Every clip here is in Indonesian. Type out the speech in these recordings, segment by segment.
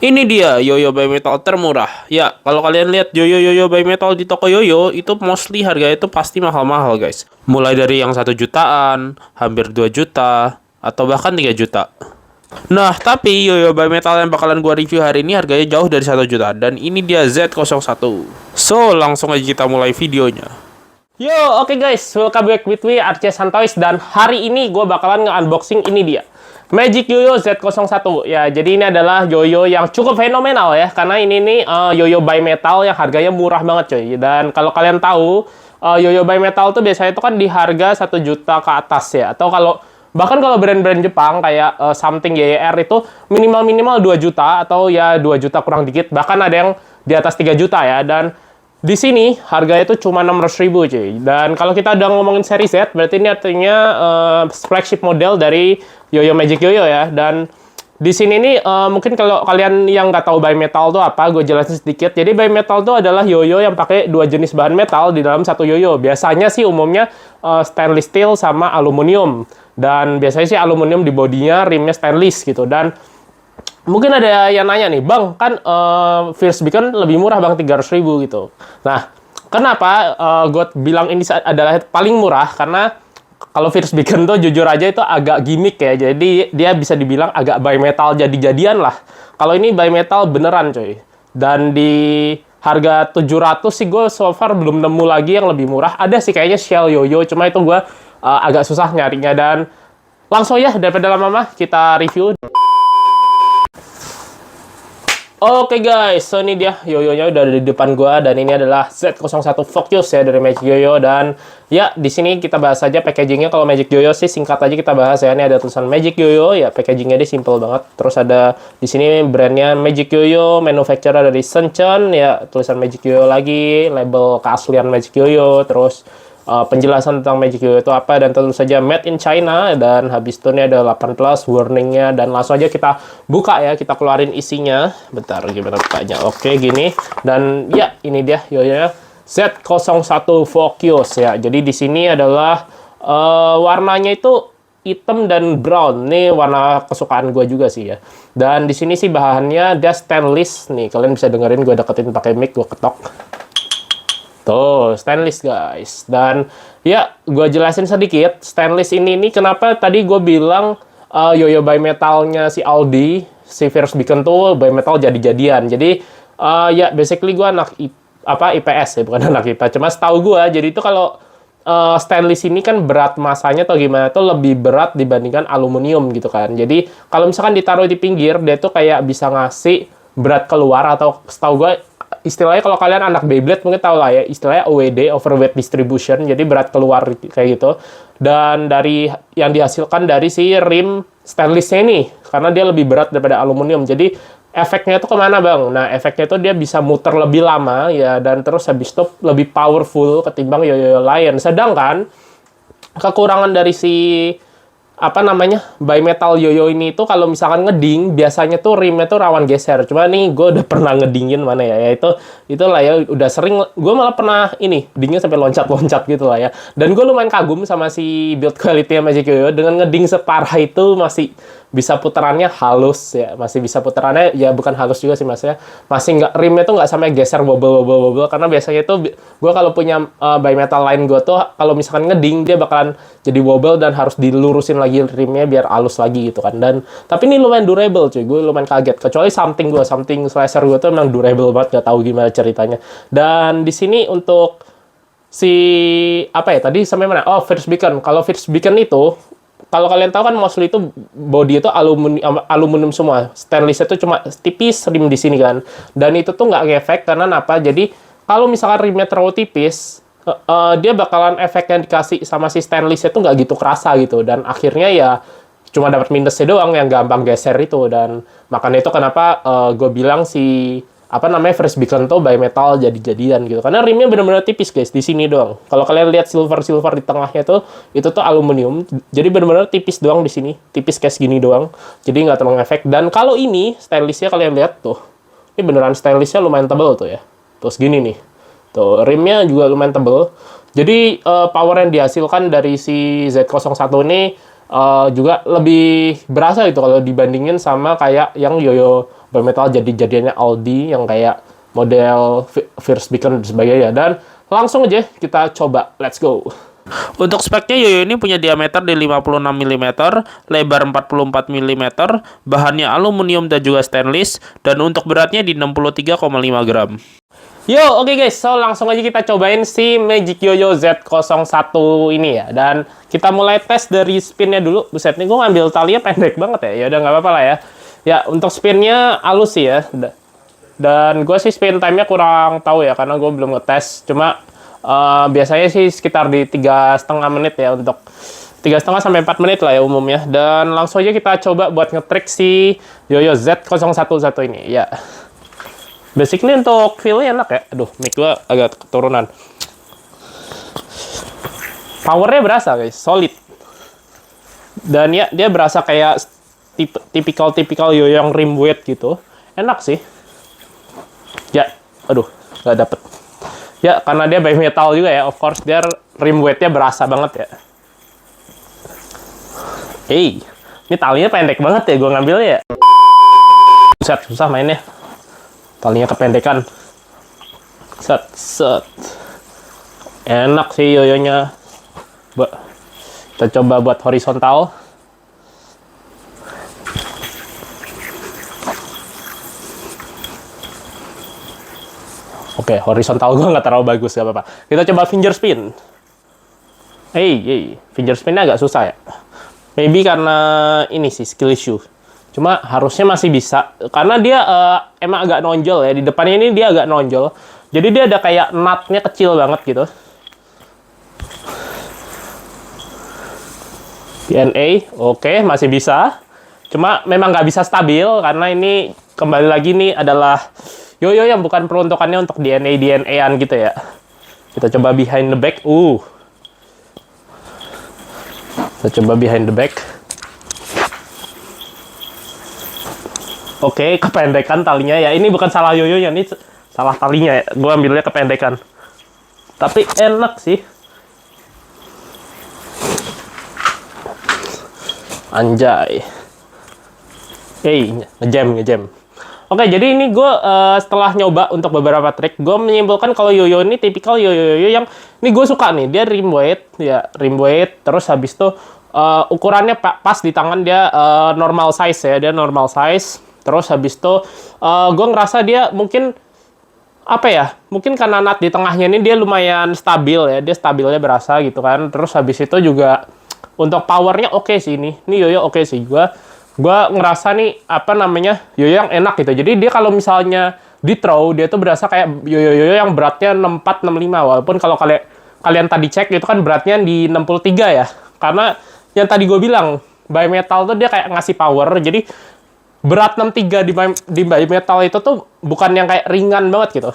Ini dia Yoyo by Metal termurah. Ya, kalau kalian lihat Yoyo by Metal di toko Yoyo, itu mostly harganya itu pasti mahal-mahal, guys. Mulai dari yang 1 jutaan, hampir 2 juta, atau bahkan 3 juta. Nah, tapi Yoyo by Metal yang bakalan gua review hari ini harganya jauh dari 1 juta. Dan ini dia Z01. So, langsung aja kita mulai videonya. Yo, oke guys, welcome back with me, Arce Santois. Dan hari ini gue bakalan nge-unboxing ini dia, Magic Yoyo Z01. Ya, jadi ini adalah Yoyo yang cukup fenomenal ya, karena ini nih Yoyo by Metal yang harganya murah banget coy. Dan kalau kalian tahu, Yoyo by Metal tuh biasanya itu kan di harga 1 juta ke atas ya. Atau kalau bahkan kalau brand-brand Jepang kayak something YR itu minimal-minimal 2 juta atau ya 2 juta kurang dikit. Bahkan ada yang di atas 3 juta ya. Dan di sini harganya itu cuma 600.000 cuy. Dan kalau kita udah ngomongin seri Z, berarti ini artinya flagship model dari Yoyo Magic Yoyo ya. Dan di sini nih mungkin kalau kalian yang nggak tahu by metal tuh apa, gue jelasin sedikit. Jadi by metal tuh adalah yoyo yang pakai dua jenis bahan metal di dalam satu yoyo. Biasanya sih umumnya stainless steel sama aluminium. Dan biasanya sih aluminium di bodinya, rimnya stainless gitu. Dan mungkin ada yang nanya nih, Bang, kan First Beacon lebih murah Bang, 300.000 gitu. Nah, kenapa gue bilang ini adalah paling murah? Karena kalau First Beacon tuh jujur aja itu agak gimmick ya. Jadi dia bisa dibilang agak by metal jadi-jadian lah. Kalau ini by metal beneran coy. Dan di harga 700 sih gue so far belum nemu lagi yang lebih murah. Ada sih kayaknya Shell Yoyo, cuma itu gue agak susah nyarinya. Dan langsung ya, daripada lama-lama kita review. Oke guys, so ini dia yoyonya udah ada di depan gua, dan ini adalah Z01 Focus ya dari Magic Yoyo. Dan ya di sini kita bahas aja packagingnya. Kalau Magic Yoyo sih singkat aja kita bahas ya. Ini ada tulisan Magic Yoyo ya, packagingnya dia simple banget. Terus ada di sini brandnya Magic Yoyo, manufacturer dari Shenzhen ya, tulisan Magic Yoyo lagi, label keaslian Magic Yoyo. Terus penjelasan tentang Magic Yoyo itu apa, dan tentu saja made in China. Dan habis itu ini ada 18 warningnya. Dan langsung aja kita buka ya, kita keluarin isinya. Bentar, gimana bukanya? Oke, gini. Dan ya, ini dia Yoyo Z01 Focus ya. Jadi di sini adalah warnanya itu hitam dan brown. Ini warna kesukaan gue juga sih ya. Dan di sini sih bahannya dia stainless nih. Kalian bisa dengerin gue deketin pakai mic, gue ketok. Tuh, stainless guys. Dan ya, gue jelasin sedikit. Stainless ini kenapa tadi gue bilang Yoyo by Metalnya si Aldi, si First Beacon tuh by Metal jadi-jadian. Jadi ya basically gue anak IPS ya, bukan anak IPA. Cuma setahu gue, jadi itu kalau stainless ini kan berat masanya atau gimana tuh lebih berat dibandingkan aluminium gitu kan. Jadi kalau misalkan ditaruh di pinggir, dia tuh kayak bisa ngasih berat keluar, atau setahu gue istilahnya kalau kalian anak Beyblade mungkin tahu lah ya, istilahnya OWD, overweight distribution, jadi berat keluar kayak gitu. Dan dari yang dihasilkan dari si rim stainlessnya ini, karena dia lebih berat daripada aluminium, jadi efeknya itu kemana bang? Nah, efeknya itu dia bisa muter lebih lama ya, dan terus habis itu lebih powerful ketimbang yoyo lain. Sedangkan kekurangan dari si by metal yoyo ini itu kalau misalkan ngeding, biasanya tuh rimnya tuh rawan geser. Cuma nih gue udah pernah ngedingin mana ya, itulah ya, udah sering. Gue malah pernah dingin sampai loncat-loncat gitu lah ya. Dan gue lumayan kagum sama si build quality Magic Yoyo, dengan ngeding separah itu masih bisa putarannya halus ya, masih bisa putarannya ya, bukan halus juga sih maksudnya, masih nggak, rimnya tuh nggak sampai geser wobble. Karena biasanya tuh gue kalau punya by metal lain gue tuh kalau misalkan ngeding dia bakalan jadi wobble dan harus dilurusin lagi rimnya biar halus lagi gitu kan. Dan tapi ini lumayan durable cuy, gue lumayan kaget. Kecuali something slicer gue tuh emang durable banget, nggak tahu gimana ceritanya. Dan di sini untuk si tadi sampai mana? Oh, First Beacon. Kalau First Beacon itu, kalau kalian tahu kan mostly itu body itu aluminium semua. Stainless itu cuma tipis rim di sini kan. Dan itu tuh nggak ngefek karena apa? Jadi kalau misalkan rimnya terlalu tipis, dia bakalan efek yang dikasih sama si stainless itu nggak gitu kerasa gitu. Dan akhirnya ya cuma dapat minusnya doang yang gampang geser itu. Dan makanya itu kenapa gue bilang si First Beacon tuh by metal jadi-jadian gitu. Karena rimnya benar-benar tipis guys, di sini doang. Kalau kalian lihat silver di tengahnya tuh, itu tuh aluminium. Jadi benar-benar tipis doang di sini, tipis kayak segini doang. Jadi nggak terlalu efek. Dan kalau ini stainlessnya kalian lihat tuh, ini beneran stainlessnya lumayan tebel tuh ya. Terus gini nih, tuh rimnya juga lumayan tebel. Jadi power yang dihasilkan dari si Z01 ini juga lebih berasa gitu kalau dibandingin sama kayak yang yoyo bimetal jadi-jadiannya Aldi yang kayak model First Beacon dan sebagainya. Dan langsung aja kita coba, let's go. Untuk speknya yoyo ini punya diameter di 56 mm, lebar 44 mm, bahannya aluminium dan juga stainless, dan untuk beratnya di 63,5 gram. Yo, oke guys, so langsung aja kita cobain si Magic Yoyo Z01 ini ya. Dan kita mulai tes dari spinnya dulu. Buset, nih gue ngambil talinya pendek banget ya. Ya udah nggak apa-apa lah ya. Ya, untuk spinnya halus sih ya. Dan gue sih spin time-nya kurang tahu ya, karena gue belum ngetes. Cuma biasanya sih sekitar di 3,5 menit ya, untuk 3,5 sampai 4 menit lah ya umumnya. Dan langsung aja kita coba buat ngetrik si Yoyo Z011 ini ya. Basically untuk feel-nya enak ya. Aduh, mic gue agak keturunan. Powernya berasa guys, solid. Dan ya, dia berasa kayak tipikal yoyo yang rim weight gitu. Enak sih. Ya, aduh, nggak dapet. Ya, karena dia bimetal juga ya, of course dia rim weight-nya berasa banget ya. Ini talinya pendek banget ya, gue ngambilnya ya. Buset, susah mainnya. Talinya kependekan. Set. Enak sih yoyonya. Kita coba buat horizontal. Oke, horizontal gue nggak terlalu bagus, gak apa-apa. Kita coba finger spin. Finger spinnya agak susah ya. Maybe karena ini sih skill issue. Cuma harusnya masih bisa, karena dia emang agak nonjol ya. Di depannya ini dia agak nonjol. Jadi dia ada kayak nutnya kecil banget gitu. DNA, oke, masih bisa. Cuma memang nggak bisa stabil, karena ini kembali lagi nih adalah yoyo yang bukan peruntukannya untuk DNA-an gitu ya. Kita coba behind the back. Kita coba behind the back. Oke, kependekan talinya ya. Ini bukan salah yoyonya, ini salah talinya ya. Gue ambilnya kependekan. Tapi enak sih. Anjay. Ngejam. Oke, jadi ini gue setelah nyoba untuk beberapa trik, gue menyimpulkan kalau yoyo ini tipikal yoyo yang ini gue suka nih. Dia rim weight, terus habis itu ukurannya pas di tangan, dia normal size ya, dia normal size. Terus habis itu gue ngerasa dia mungkin apa ya, mungkin karena nut di tengahnya ini dia lumayan stabil ya, dia stabilnya berasa gitu kan. Terus habis itu juga untuk powernya oke sih ini yoyo oke sih. Gue ngerasa nih apa namanya, yoyo yang enak gitu. Jadi dia kalau misalnya di throw, dia tuh berasa kayak yoyo yang beratnya 64 65, walaupun kalau kalian tadi cek itu kan beratnya di 63 ya. Karena yang tadi gue bilang bimetal tuh dia kayak ngasih power, jadi berat 63 di bimetal itu tuh bukan yang kayak ringan banget gitu.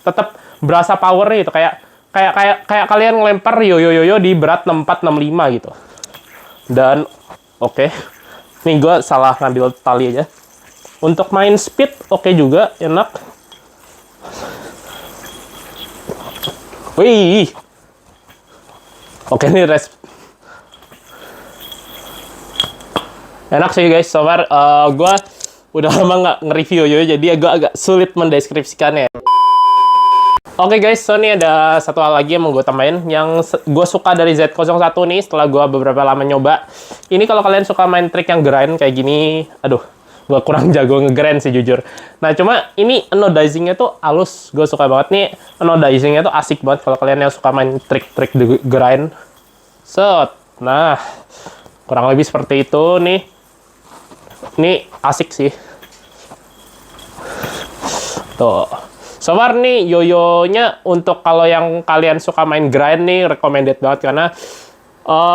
Tetap berasa powernya gitu, kayak kalian ngelempar yoyo di berat 64 65 gitu. Dan oke. Nih gue salah ngambil tali aja. Untuk main speed oke juga, enak. Wih. Oke, nih enak sih guys. So far gue udah lama nggak nge-review yoyo, jadi agak sulit mendeskripsikannya. Oke guys, so ini ada satu hal lagi yang mau gue tambahin, yang gue suka dari Z01 nih setelah gue beberapa lama nyoba. Ini kalau kalian suka main trik yang grind kayak gini, aduh, gue kurang jago nge-grind sih jujur. Nah cuma ini anodizingnya tuh halus, gue suka banget nih. Anodizingnya tuh asik banget kalau kalian yang suka main trik-trik grind. Set, nah kurang lebih seperti itu nih. Ini asik sih. Tuh. So far nih yoyonya untuk kalau yang kalian suka main grind nih recommended banget, karena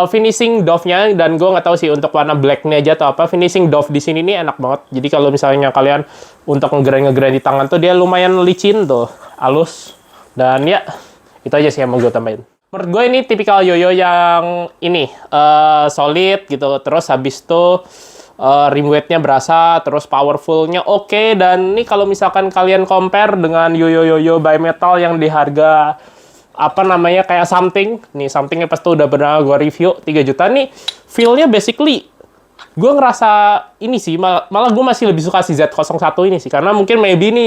finishing dove-nya, dan gue nggak tahu sih untuk warna black-nya aja atau apa, finishing dove di sini nih enak banget. Jadi kalau misalnya kalian untuk nge-grind di tangan tuh dia lumayan licin tuh, halus. Dan ya itu aja sih yang mau gue tambahin. Menurut gue ini tipikal yoyo yang ini solid gitu, terus habis itu rim weight-nya berasa, terus powerful-nya oke. Dan ini kalau misalkan kalian compare dengan yoyo bimetal yang di harga apa namanya, kayak something. Nih, somethingnya pas tuh udah pernah gue review 3 juta nih. Feel-nya basically gue ngerasa ini sih, malah gue masih lebih suka si Z01 ini sih, karena mungkin maybe ini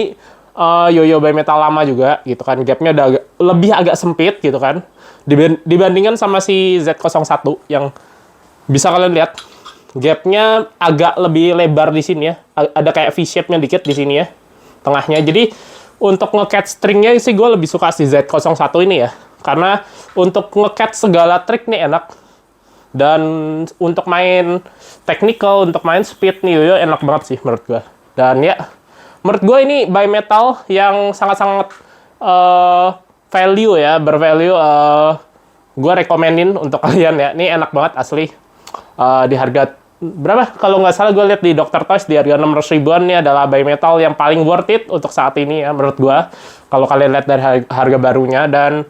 Yoyo by Metal lama juga gitu kan, gapnya udah lebih agak sempit gitu kan, dibandingkan sama si Z01 yang bisa kalian lihat gapnya agak lebih lebar di sini ya, ada kayak V-shape-nya dikit di sini ya, tengahnya. Jadi untuk nge-catch stringnya sih gue lebih suka si Z01 ini ya, karena untuk nge-catch segala trik nih enak. Dan untuk main technical, untuk main speed nih Yoyo enak banget sih menurut gue. Dan ya, menurut gue ini by Metal yang sangat-sangat value ya, bervalue. Gue rekomenin untuk kalian ya. Ini enak banget asli. Di harga berapa? Kalau nggak salah gue lihat di Dr. Toys di harga 600 ribuan, nih adalah by Metal yang paling worth it untuk saat ini ya menurut gue. Kalau kalian lihat dari harga barunya. Dan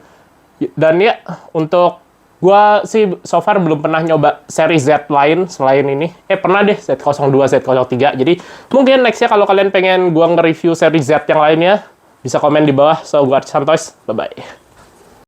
ya, untuk gua sih so far belum pernah nyoba seri Z lain selain ini. Pernah deh Z02, Z03. Jadi mungkin nextnya kalau kalian pengen gua nge-review seri Z yang lainnya, bisa komen di bawah. So, gua Artisan Toys. Bye-bye.